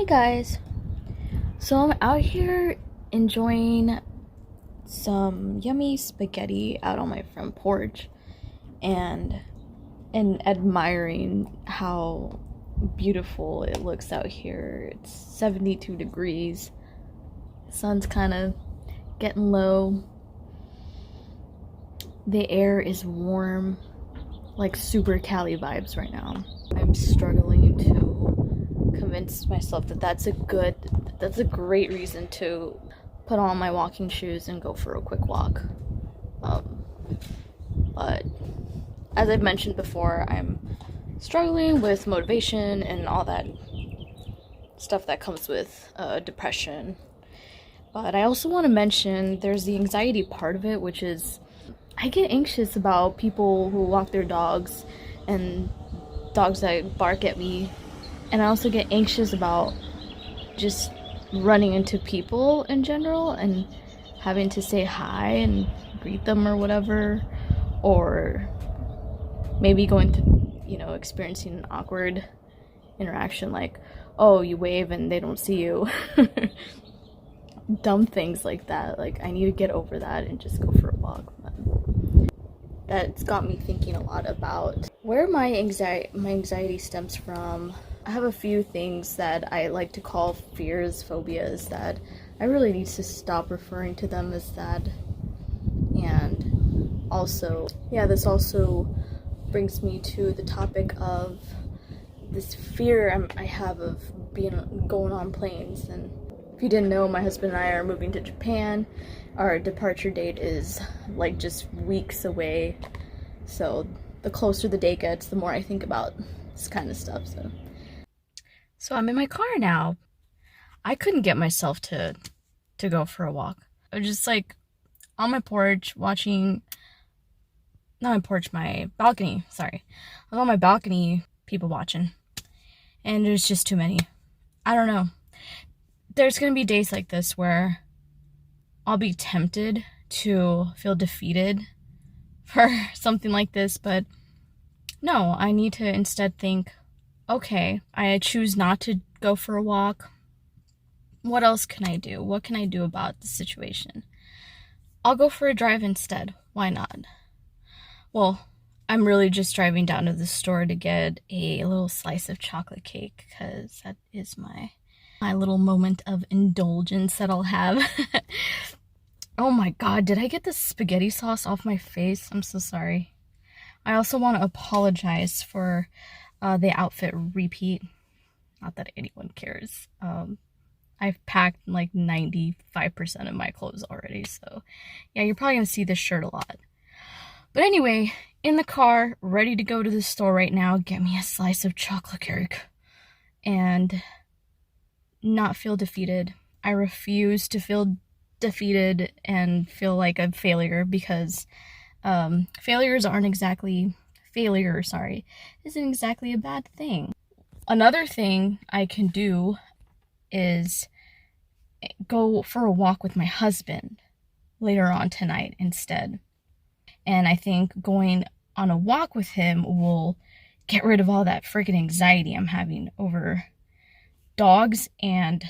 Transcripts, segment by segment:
Guys, so I'm out here enjoying some yummy spaghetti out on my front porch and admiring how beautiful it looks out here. It's 72 degrees. The sun's kind of getting low. The air is warm, like super Cali vibes right now. I'm struggling to convince myself that that's a great reason to put on my walking shoes and go for a quick walk. But as I've mentioned before, I'm struggling with motivation and all that stuff that comes with depression. But I also want to mention there's the anxiety part of it, which is I get anxious about people who walk their dogs and dogs that bark at me. And I also get anxious about just running into people in general and having to say hi and greet them or whatever. Or maybe going to, experiencing an awkward interaction like, oh, you wave and they don't see you. Dumb things like that. Like, I need to get over that and just go for a walk. That's got me thinking a lot about where my anxiety stems from. I have a few things that I like to call fears, phobias, that I really need to stop referring to them as that. And also, this also brings me to the topic of this fear I have of going on planes. And if you didn't know, my husband and I are moving to Japan. Our departure date is like just weeks away. So the closer the date gets, the more I think about this kind of stuff. So I'm in my car now. I couldn't get myself to go for a walk. I was just like on my porch watching, not my porch, my balcony, sorry. I was on my balcony, people watching. And there's just too many. I don't know. There's going to be days like this where I'll be tempted to feel defeated for something like this, but no, I need to instead think, okay, I choose not to go for a walk. What else can I do? What can I do about the situation? I'll go for a drive instead. Why not? Well, I'm really just driving down to the store to get a little slice of chocolate cake because that is my little moment of indulgence that I'll have. Oh my god, did I get the spaghetti sauce off my face? I'm so sorry. I also want to apologize for the outfit repeat. Not that anyone cares. I've packed like 95% of my clothes already, so yeah, you're probably gonna see this shirt a lot. But anyway, in the car, ready to go to the store right now, get me a slice of chocolate cake and not feel defeated. I refuse to feel defeated and feel like a failure because failures isn't exactly a bad thing. Another thing I can do is go for a walk with my husband later on tonight instead. And I think going on a walk with him will get rid of all that freaking anxiety I'm having over dogs and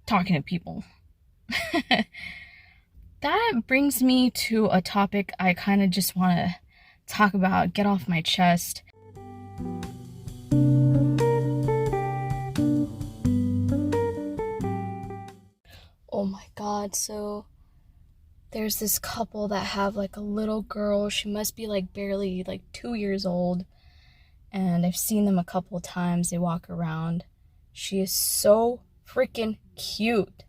talking to people. That brings me to a topic I kind of just want to talk about, get off my chest. Oh my god, so there's this couple that have like a little girl. She must be like barely like 2 years old. And I've seen them a couple of times. They walk around. She is so freaking cute.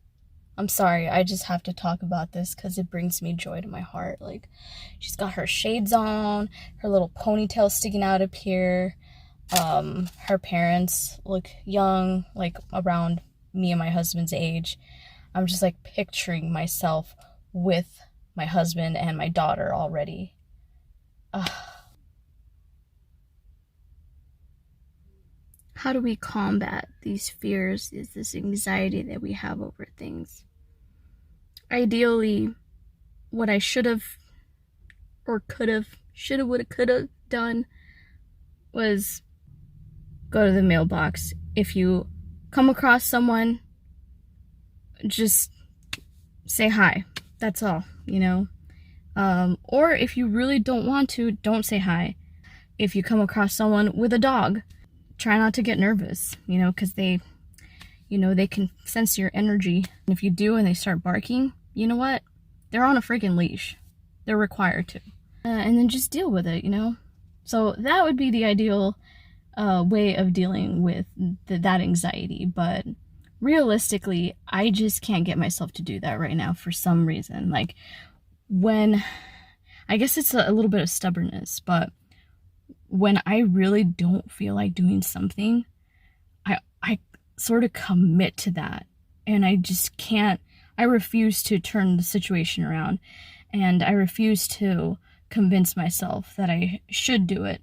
I'm sorry, I just have to talk about this because it brings me joy to my heart. Like, she's got her shades on, her little ponytail sticking out up here. Her parents look young, like around me and my husband's age. I'm just like picturing myself with my husband and my daughter already. How do we combat these fears, this anxiety that we have over things? Ideally, what I should have or could have, shoulda, woulda, coulda done was go to the mailbox. If you come across someone, just say hi. That's all, you know? Or if you really don't want to, don't say hi. If you come across someone with a dog, try not to get nervous, you know, because they can sense your energy. And if you do and they start barking, you know what? They're on a freaking leash. They're required to. And then just deal with it, you know? So that would be the ideal way of dealing with that anxiety. But realistically, I just can't get myself to do that right now for some reason. Like, I guess it's a little bit of stubbornness, but when I really don't feel like doing something, I sort of commit to that, and I just can't. I refuse to turn the situation around, and I refuse to convince myself that I should do it.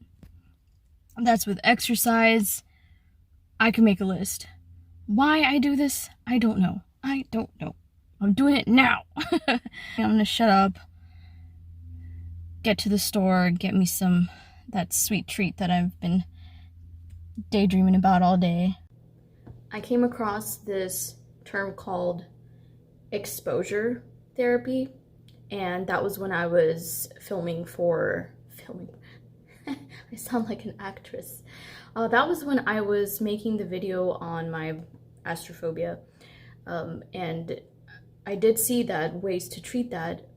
That's with exercise. I can make a list. Why I do this, I don't know. I'm doing it now. I'm gonna shut up, get to the store, get me that sweet treat that I've been daydreaming about all day. I came across this term called exposure therapy, and that was when I was filming. I sound like an actress. That was when I was making the video on my astrophobia, and I did see that ways to treat that.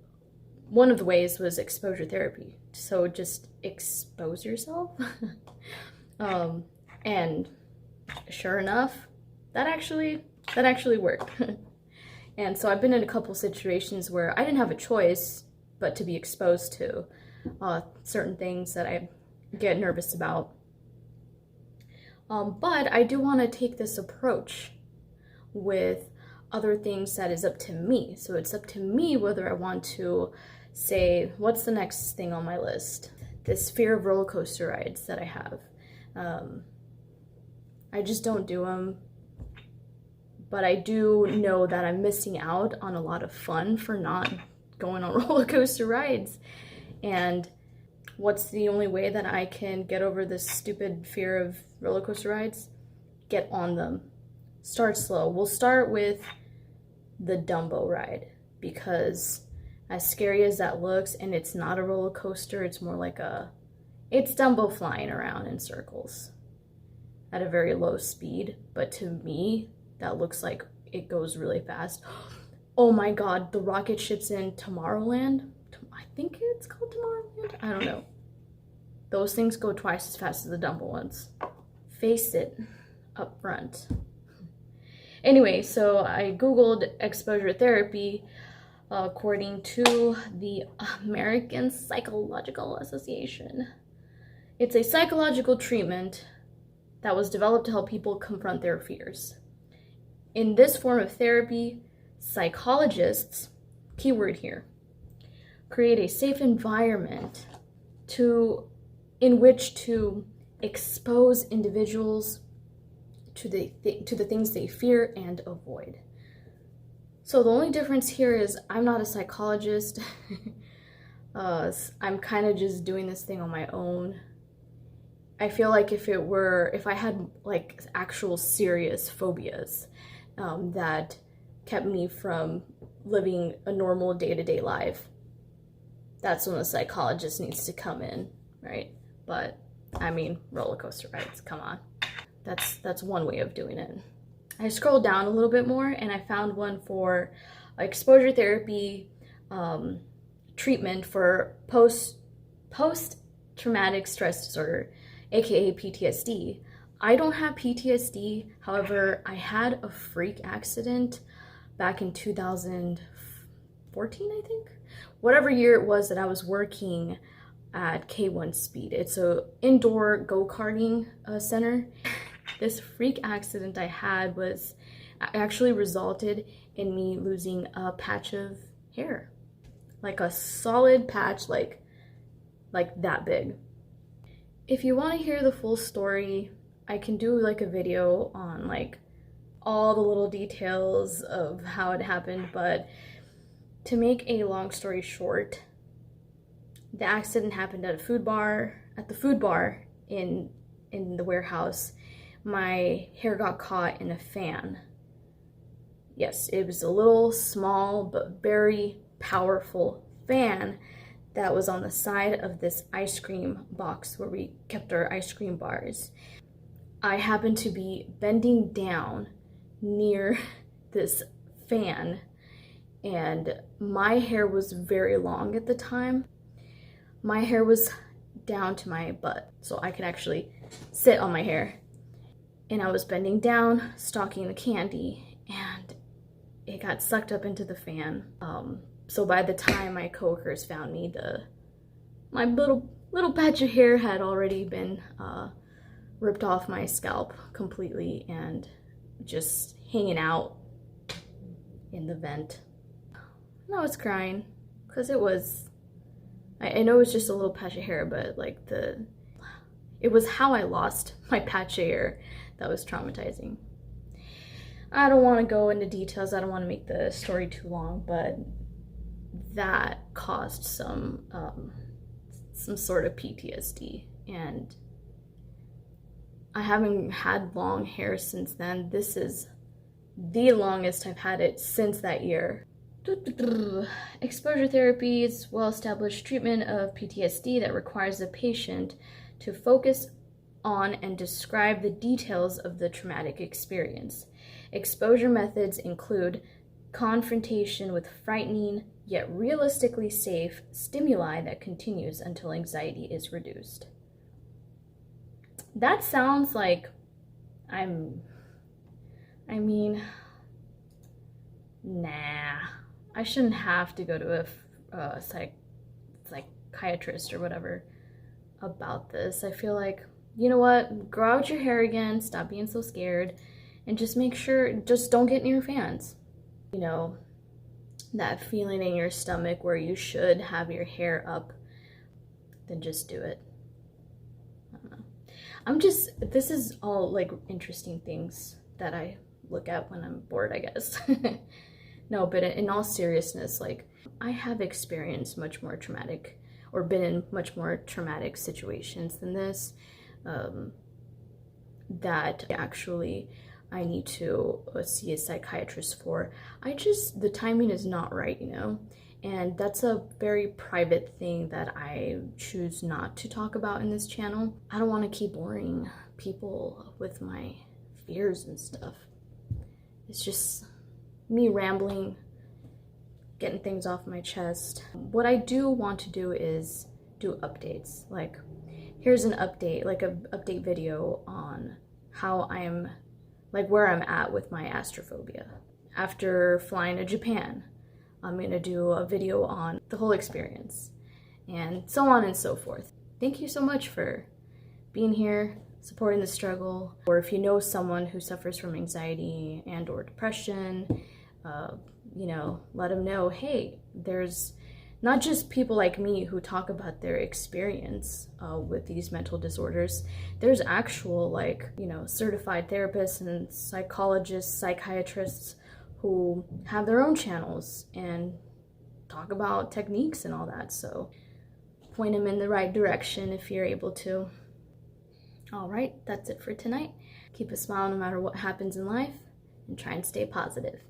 One of the ways was exposure therapy. So just expose yourself. And sure enough, that actually worked. And so I've been in a couple situations where I didn't have a choice but to be exposed to certain things that I get nervous about. But I do want to take this approach with other things that is up to me. So it's up to me whether I want to say, what's the next thing on my list? This fear of roller coaster rides that I have. I just don't do them. But I do know that I'm missing out on a lot of fun for not going on roller coaster rides. And what's the only way that I can get over this stupid fear of roller coaster rides? Get on them. Start slow. We'll start with the Dumbo ride, because as scary as that looks, and it's not a roller coaster, it's more like it's Dumbo flying around in circles at a very low speed. But to me, that looks like it goes really fast. Oh my god, the rocket ships in Tomorrowland. I think it's called Tomorrowland. I don't know. Those things go twice as fast as the Dumbo ones. Face it up front. Anyway, so I googled exposure therapy according to the American Psychological Association. It's a psychological treatment that was developed to help people confront their fears. In this form of therapy, psychologists, keyword here, create a safe environment in which to expose individuals to the things they fear and avoid. So the only difference here is I'm not a psychologist. I'm kind of just doing this thing on my own. I feel like if I had like actual serious phobias that kept me from living a normal day-to-day life, that's when a psychologist needs to come in, right? But I mean, roller coaster rides, come on. That's one way of doing it. I scrolled down a little bit more and I found one for exposure therapy treatment for post-traumatic stress disorder, aka PTSD. I don't have PTSD, however, I had a freak accident back in 2014, I think. Whatever year it was that I was working at K1 Speed. It's a indoor go-karting center. This freak accident I had actually resulted in me losing a patch of hair. Like a solid patch, like that big. If you want to hear the full story, I can do like a video on like all the little details of how it happened, but to make a long story short, the accident happened at the food bar in the warehouse my hair got caught in a fan. Yes, it was a little small but very powerful fan that was on the side of this ice cream box where we kept our ice cream bars. I happened to be bending down near this fan, and my hair was very long at the time. My hair was down to my butt, so I could actually sit on my hair. And I was bending down, stalking the candy, and it got sucked up into the fan. So by the time my coworkers found me, my little patch of hair had already been ripped off my scalp completely and just hanging out in the vent. And I was crying because it was, I know it's just a little patch of hair, but like it was how I lost my patch of hair that was traumatizing. I don't want to go into details. I don't want to make the story too long, but that caused some sort of PTSD, and I haven't had long hair since then. This is the longest I've had it since that year. Exposure therapy is well-established treatment of PTSD that requires the patient to focus on and describe the details of the traumatic experience. Exposure methods include confrontation with frightening yet realistically safe stimuli that continues until anxiety is reduced. That sounds like nah. I shouldn't have to go to a psychiatrist or whatever about this. I feel like, you know what, grow out your hair again, stop being so scared, and just make sure, just don't get near fans. You know, that feeling in your stomach where you should have your hair up, then just do it. I don't know. This is all like interesting things that I look at when I'm bored, I guess. No, but in all seriousness, like, I have experienced much more traumatic, or been in much more traumatic situations than this, that actually I need to see a psychiatrist for. The timing is not right, you know? And that's a very private thing that I choose not to talk about in this channel. I don't want to keep boring people with my fears and stuff. It's just me rambling, getting things off my chest. What I do want to do is do updates. Like, here's an update, like an update video on how I'm, like, where I'm at with my astrophobia. After flying to Japan, I'm gonna do a video on the whole experience, and so on and so forth. Thank you so much for being here, supporting the struggle. Or if you know someone who suffers from anxiety and or depression, you know, let them know, hey, there's not just people like me who talk about their experience with these mental disorders. There's actual, like, you know, certified therapists and psychologists, psychiatrists who have their own channels and talk about techniques and all that. So point them in the right direction if you're able to. All right, that's it for tonight. Keep a smile no matter what happens in life, and try and stay positive.